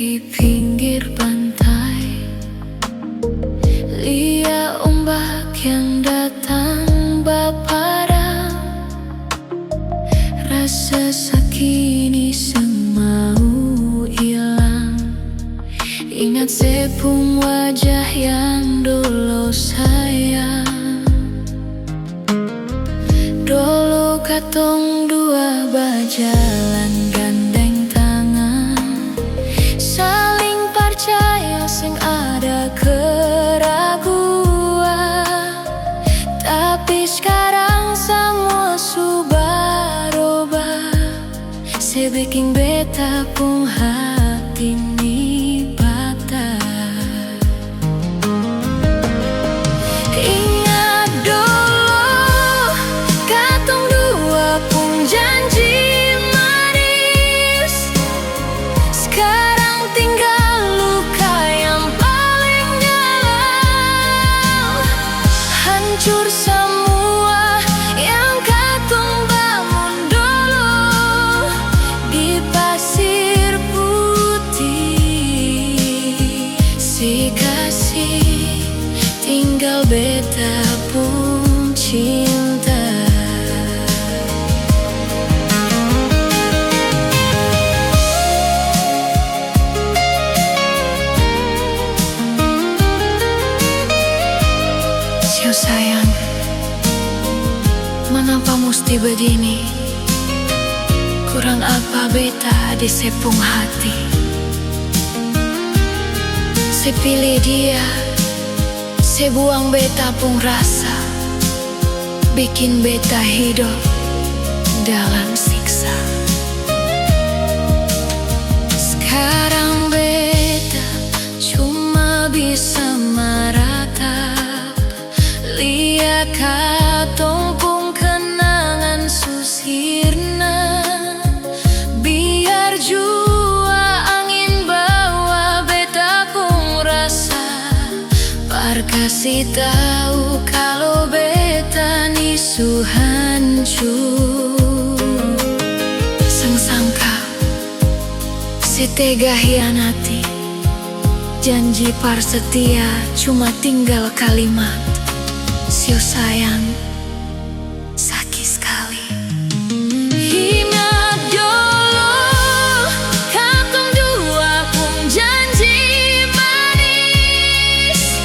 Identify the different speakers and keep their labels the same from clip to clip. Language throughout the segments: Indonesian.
Speaker 1: di pinggir pantai, lihat ombak yang datang baparang. Rasa sakit ini semau hilang. Ingat sepung wajah yang dulu sayang. Dulu katong dua berjalan gandeng tangan, saling percaya sing ada keraguan. Tapi sekarang semua sudah berubah, sebikin beta pun hati ini patah. Ingat dulu katong dua pun janji manis, sekarang tinggal luka yang paling dalam. Hancur semua yang katong bangun dulu di pasir putih. Si kasih tinggal beta pun cinta. Siu sayang, mengapa mesti begini? Kurang apa beta di sepung hati? Sepilih dia, sebuang beta pun rasa, bikin beta hidup dalam siksa. Sekarang beta cuma bisa meratap, lihat katong pun kenangan susirna. Biar jua angin bawa beta pun rasa, par kasih tahu kalau beta ni su hancur. Sangka setega hianati, janji par setia cuma tinggal kalimat. Siu sayang, sakit sekali. Ingat dulu katong dua pun janji manis,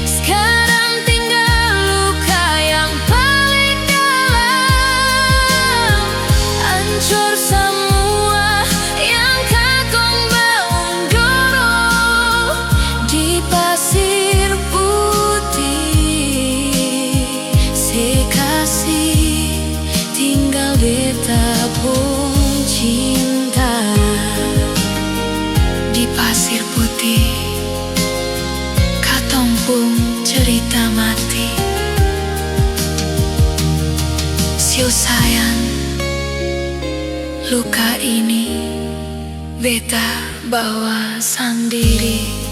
Speaker 1: sekarang tinggal luka yang paling dalam. Hancur semua yang katong bangun dulu di pasir putih. Sekasih tinggal beta pun cinta di pasir putih. Katong pun cerita mati. Siu sayang, luka ini beta bawa sendiri.